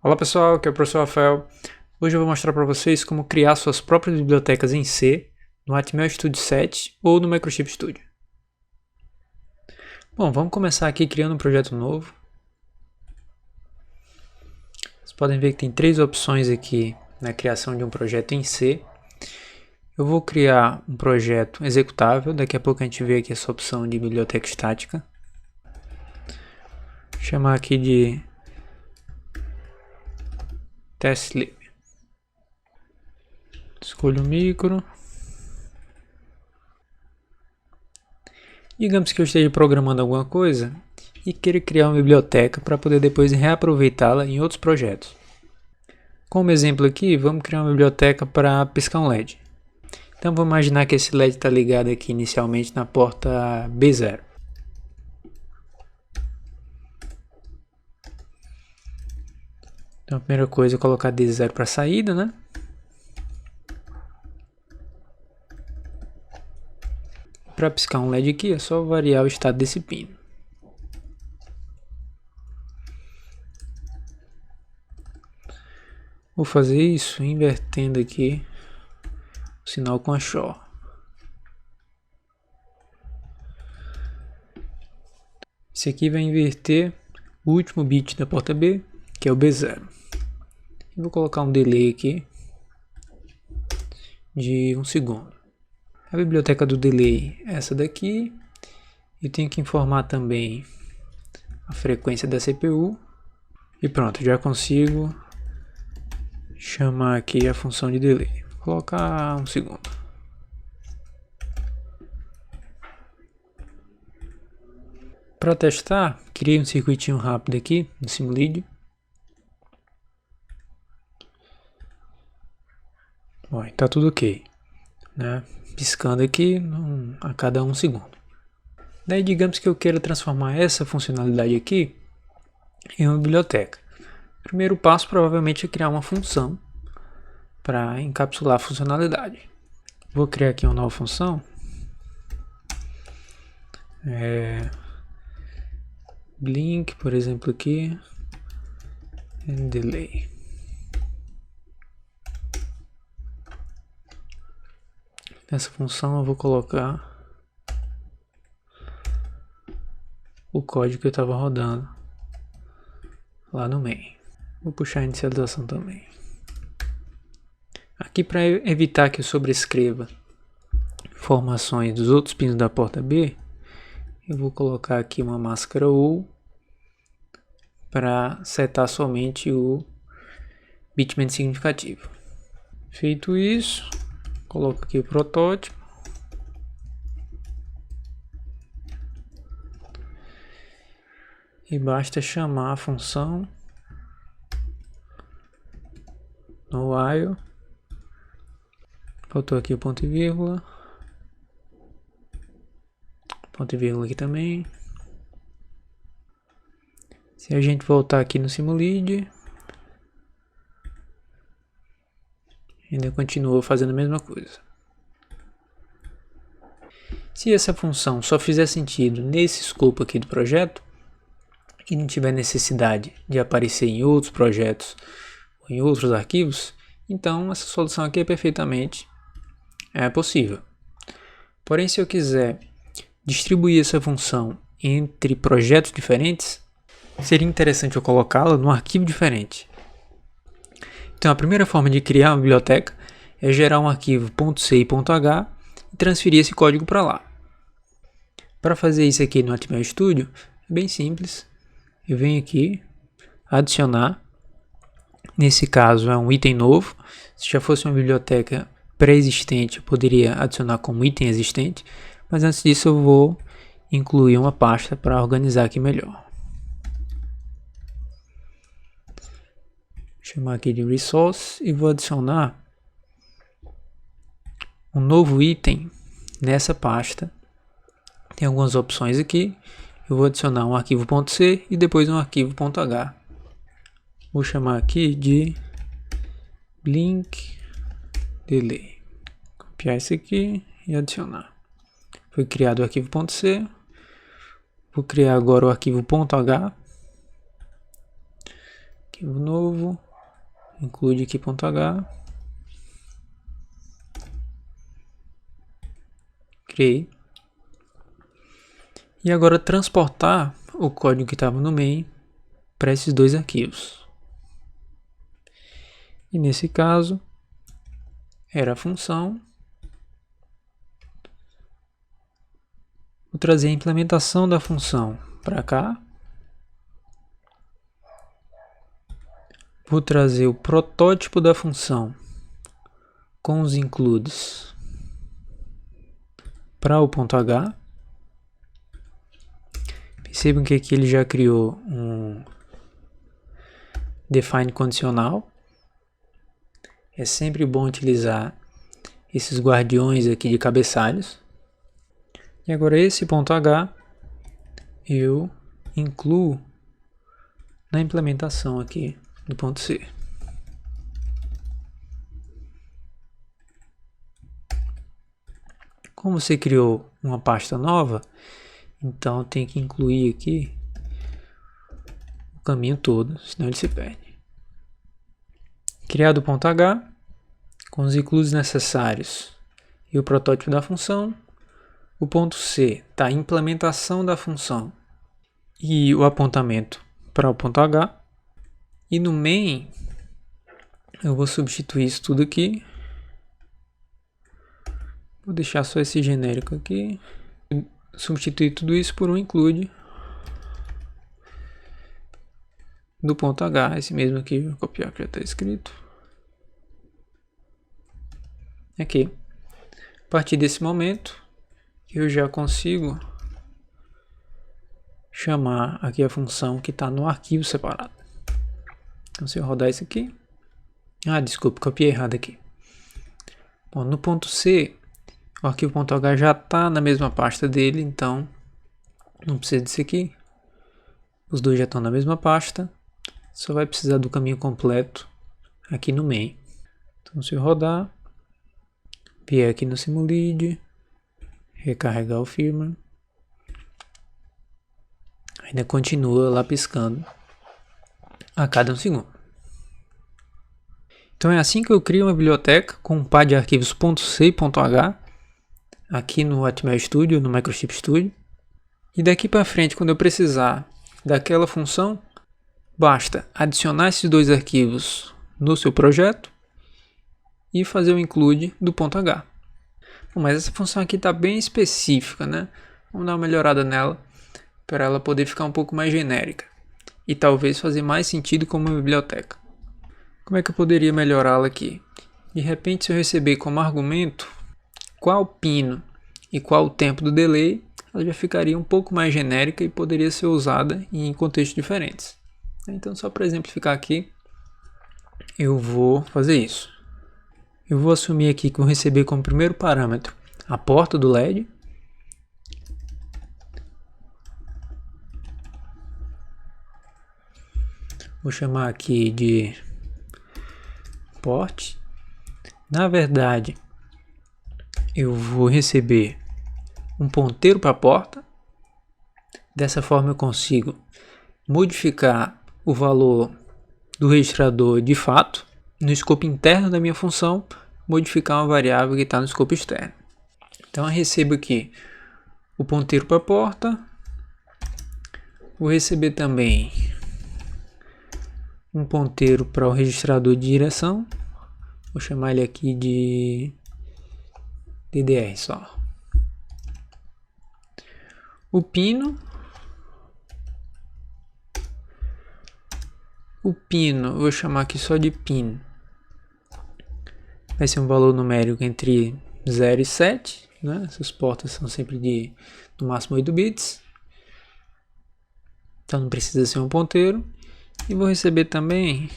Olá pessoal, aqui é o professor Rafael. Hoje eu vou mostrar para vocês como criar suas próprias bibliotecas em C, no HTML Studio 7 ou no Microchip Studio. Bom, vamos começar aqui criando um projeto novo. Vocês podem ver que tem três opções aqui na criação de um projeto em C. Eu vou criar um projeto executável, daqui a pouco a gente vê aqui essa opção de biblioteca estática. Vou chamar aqui de TestLib. Escolho o micro. Digamos que eu esteja programando alguma coisa e queira criar uma biblioteca para poder depois reaproveitá-la em outros projetos. Como exemplo aqui, vamos criar uma biblioteca para piscar um LED. Então vamos imaginar que esse LED está ligado aqui inicialmente na porta B0. Então a primeira coisa é colocar D0 para saída, né? Para piscar um LED aqui é só variar o estado desse pino. Vou fazer isso invertendo aqui o sinal com a XOR. Esse aqui vai inverter o último bit da porta B, que é o B0. Vou colocar um delay aqui de 1 segundo. A biblioteca do delay é essa daqui. Eu tenho que informar também a frequência da CPU. E pronto, já consigo chamar aqui a função de delay. Vou colocar 1 segundo. Para testar, criei um circuitinho rápido aqui no Simulid. Bom, tá tudo ok, né? Piscando aqui a cada 1 segundo. Daí digamos que eu queira transformar essa funcionalidade aqui em uma biblioteca. O primeiro passo provavelmente é criar uma função para encapsular a funcionalidade. Vou criar aqui uma nova função. Blink, por exemplo, aqui. And delay. Nessa função eu vou colocar o código que eu estava rodando lá no main. Vou puxar a inicialização também. Aqui, para evitar que eu sobrescreva informações dos outros pinos da porta B, eu vou colocar aqui uma máscara UL para setar somente o bitmap significativo. Feito isso, coloco aqui o protótipo. E basta chamar a função no while. Faltou aqui o ponto e vírgula. Ponto e vírgula aqui também. Se a gente voltar aqui no Simulid, ainda continua fazendo a mesma coisa. Se essa função só fizer sentido nesse escopo aqui do projeto e não tiver necessidade de aparecer em outros projetos ou em outros arquivos, então essa solução aqui é perfeitamente possível. Porém, se eu quiser distribuir essa função entre projetos diferentes, seria interessante eu colocá-la num arquivo diferente. Então a primeira forma de criar uma biblioteca é gerar um arquivo .c e .h e transferir esse código para lá. Para fazer isso aqui no HTML Studio, é bem simples. Eu venho aqui, adicionar. Nesse caso é um item novo. Se já fosse uma biblioteca pré-existente, eu poderia adicionar como item existente. Mas antes disso eu vou incluir uma pasta para organizar aqui melhor. Vou chamar aqui de resource e vou adicionar um novo item nessa pasta. Tem algumas opções aqui. Eu vou adicionar um arquivo .c e depois um arquivo .h. Vou chamar aqui de blink delay. Copiar esse aqui e adicionar. Foi criado o arquivo .c. Vou criar agora o arquivo .h. arquivo novo, include aqui .h, criei. E agora transportar o código que estava no main para esses dois arquivos. E nesse caso, era a função. Vou trazer a implementação da função para cá. Vou trazer o protótipo da função com os includes para o .h. Percebam que aqui ele já criou um define condicional. É sempre bom utilizar esses guardiões aqui de cabeçalhos. E agora esse .h eu incluo na implementação aqui do .c. Como você criou uma pasta nova, então tem que incluir aqui o caminho todo, senão ele se perde. Criado o .h, com os includes necessários e o protótipo da função. O .c está a implementação da função e o apontamento para o .h. E no main, eu vou substituir isso tudo aqui. Vou deixar só esse genérico aqui. Substituir tudo isso por um include do .h, esse mesmo aqui, vou copiar que já está escrito. Aqui. A partir desse momento, eu já consigo chamar aqui a função que está no arquivo separado. Então, se eu rodar isso aqui... desculpa, copiei errado aqui. Bom, no .c, o arquivo .h já está na mesma pasta dele, então não precisa disso aqui. Os dois já estão na mesma pasta, só vai precisar do caminho completo aqui no main. Então, se eu rodar, vier aqui no Simulid, recarregar o firmware, ainda continua lá piscando a cada um segundo. Então é assim que eu crio uma biblioteca com um par de arquivos .c e .h aqui no Atmel Studio, no Microchip Studio. E daqui para frente, quando eu precisar daquela função, basta adicionar esses dois arquivos no seu projeto e fazer o include do .h. Bom, mas essa função aqui está bem específica, né? Vamos dar uma melhorada nela para ela poder ficar um pouco mais genérica e talvez fazer mais sentido como uma biblioteca. Como é que eu poderia melhorá-la aqui? De repente, se eu receber como argumento qual pino e qual o tempo do delay, ela já ficaria um pouco mais genérica e poderia ser usada em contextos diferentes. Então, só para exemplificar aqui, eu vou fazer isso. Eu vou assumir aqui que vou receber como primeiro parâmetro a porta do LED. Vou chamar aqui de port. Na verdade, eu vou receber um ponteiro para a porta. Dessa forma eu consigo modificar o valor do registrador de fato no escopo interno da minha função, modificar uma variável que está no escopo externo. Então eu recebo aqui o ponteiro para a porta. Vou receber também um ponteiro para o registrador de direção. Vou chamar ele aqui de DDR só. O pino. O pino, eu vou chamar aqui só de pin. Vai ser um valor numérico entre 0 e 7. Né? Essas portas são sempre de no máximo 8 bits. Então não precisa ser um ponteiro. E vou receber também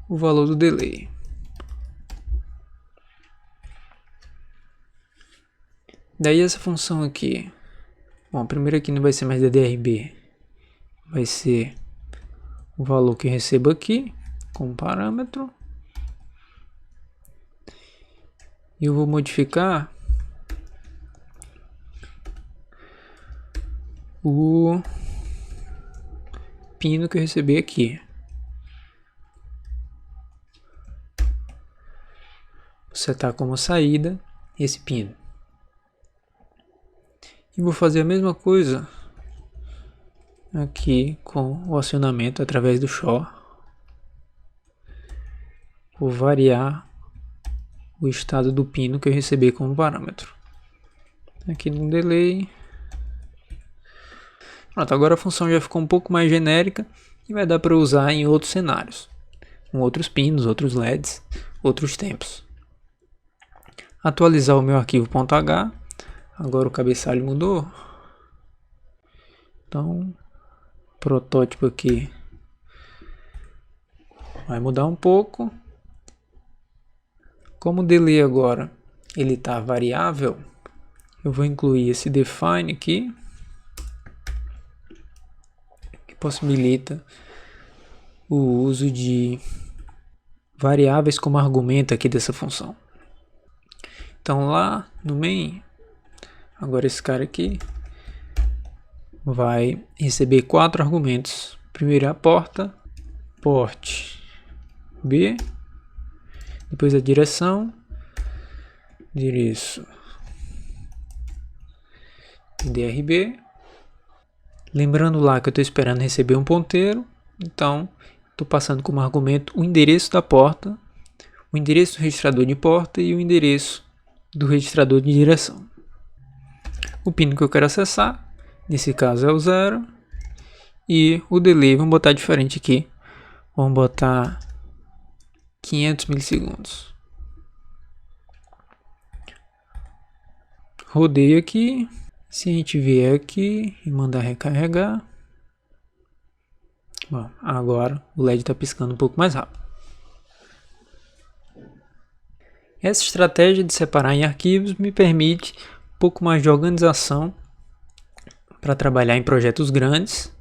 o valor do delay. Daí essa função aqui, bom, primeiro aqui não vai ser mais DDRB, vai ser o valor que eu recebo aqui como parâmetro. E eu vou modificar pino que eu recebi aqui. Vou setar como saída esse pino. E vou fazer a mesma coisa aqui com o acionamento através do show. Vou variar o estado do pino que eu recebi como parâmetro. Aqui no delay. Pronto, agora a função já ficou um pouco mais genérica e vai dar para usar em outros cenários, com outros pinos, outros LEDs, outros tempos. Atualizar o meu arquivo .h. Agora o cabeçalho mudou. Então, protótipo aqui vai mudar um pouco. Como o delay agora ele está variável, eu vou incluir esse define aqui, que possibilita o uso de variáveis como argumento aqui dessa função. Então lá no main, agora esse cara aqui vai receber 4 argumentos. Primeiro é a porta, port B, depois a direção, endereço DRB. Lembrando lá que eu estou esperando receber um ponteiro, então estou passando como argumento o endereço da porta, o endereço do registrador de porta e o endereço do registrador de direção. O pino que eu quero acessar, nesse caso é o 0, e o delay vamos botar diferente aqui, vamos botar 500 milissegundos. Rodeio aqui. Se a gente vier aqui e mandar recarregar, bom, agora o LED está piscando um pouco mais rápido. Essa estratégia de separar em arquivos me permite um pouco mais de organização para trabalhar em projetos grandes.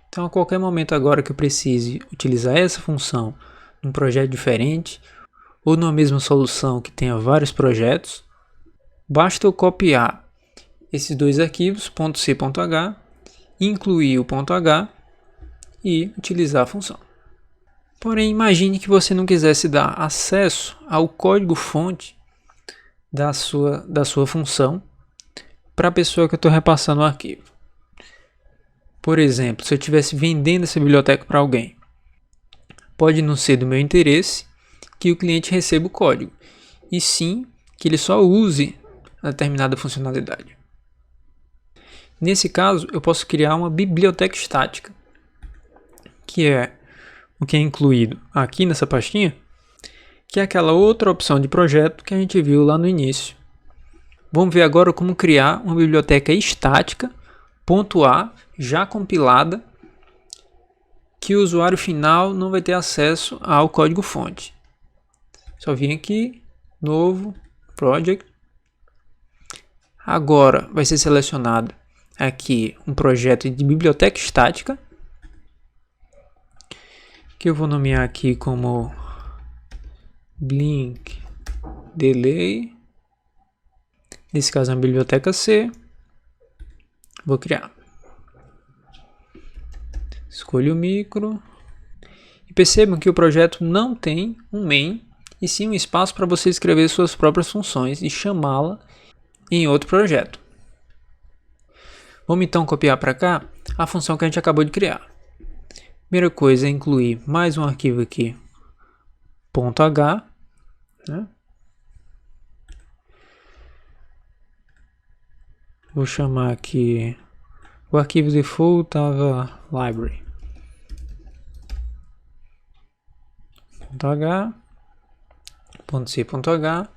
Então, a qualquer momento agora que eu precise utilizar essa função num projeto diferente ou numa mesma solução que tenha vários projetos, basta eu copiar esses dois arquivos, .c, .h, incluir o .h e utilizar a função. Porém, imagine que você não quisesse dar acesso ao código-fonte da sua função para a pessoa que eu estou repassando o arquivo. Por exemplo, se eu estivesse vendendo essa biblioteca para alguém, pode não ser do meu interesse que o cliente receba o código, e sim que ele só use determinada funcionalidade. Nesse caso, eu posso criar uma biblioteca estática, que é o que é incluído aqui nessa pastinha, que é aquela outra opção de projeto que a gente viu lá no início. Vamos ver agora como criar uma biblioteca estática, .a, já compilada, que o usuário final não vai ter acesso ao código-fonte. Só vim aqui, novo, project. Agora vai ser selecionado aqui um projeto de biblioteca estática, que eu vou nomear aqui como Blink Delay. Nesse caso é uma biblioteca C. Vou criar. Escolho o micro. E percebam que o projeto não tem um main, e sim um espaço para você escrever suas próprias funções e chamá-la em outro projeto. Vamos então copiar para cá a função que a gente acabou de criar. Primeira coisa é incluir mais um arquivo aqui, .h, né? Vou chamar aqui, o arquivo default estava library. .h, .c.h.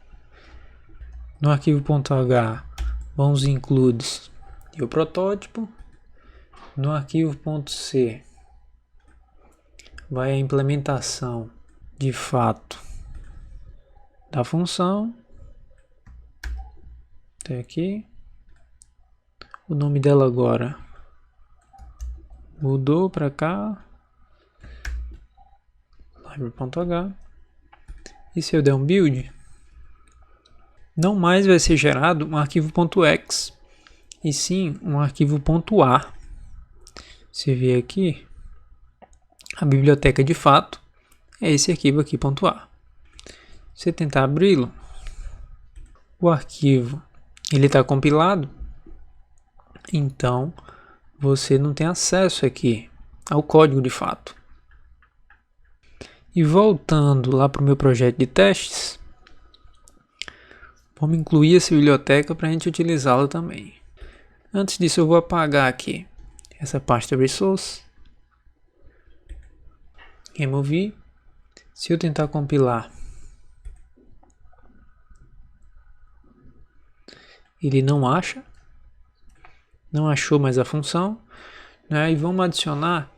No arquivo .h vamos includes e o protótipo. No arquivo .c vai a implementação de fato da função. Até aqui. O nome dela agora mudou para cá, library.h. E se eu der um build, não mais vai ser gerado um arquivo .x, e sim um arquivo .a. Se vier aqui, A biblioteca de fato é esse arquivo aqui, .a. Se você tentar abri-lo, o arquivo ele está compilado, então você não tem acesso aqui ao código de fato. E voltando lá para o meu projeto de testes, vamos incluir essa biblioteca para a gente utilizá-la também. Antes disso eu vou apagar aqui essa pasta resource, remover. Se eu tentar compilar, ele não achou mais a função, né? E vamos adicionar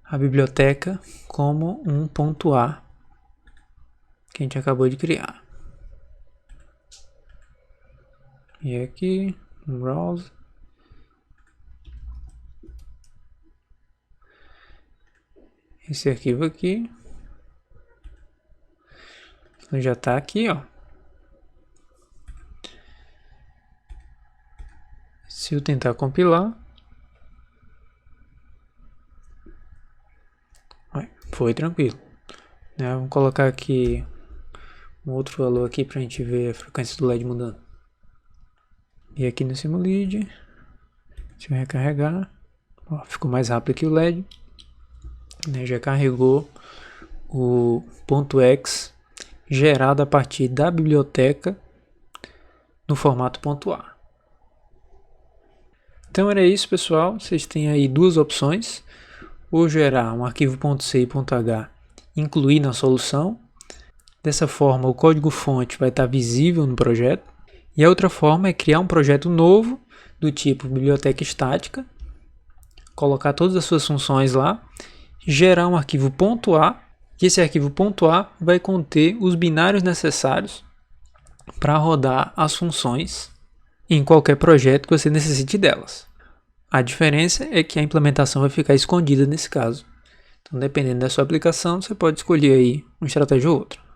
a biblioteca como um .a que a gente acabou de criar. E aqui, no browser, esse arquivo aqui já está aqui, ó. Se eu tentar compilar, foi tranquilo, né? Vamos colocar aqui um outro valor aqui para a gente ver a frequência do LED mudando. E aqui no Simulid, se eu recarregar, ó, ficou mais rápido que o LED, né? Já carregou o .x gerado a partir da biblioteca no formato .a. Então era isso, pessoal. Vocês têm aí duas opções: ou gerar um arquivo .c e .h, incluir na solução. Dessa forma o código fonte vai estar visível no projeto. E a outra forma é criar um projeto novo do tipo biblioteca estática, colocar todas as suas funções lá, gerar um arquivo .a, e esse arquivo .a vai conter os binários necessários para rodar as funções em qualquer projeto que você necessite delas. A diferença é que a implementação vai ficar escondida nesse caso. Então, dependendo da sua aplicação, você pode escolher aí uma estratégia ou outra.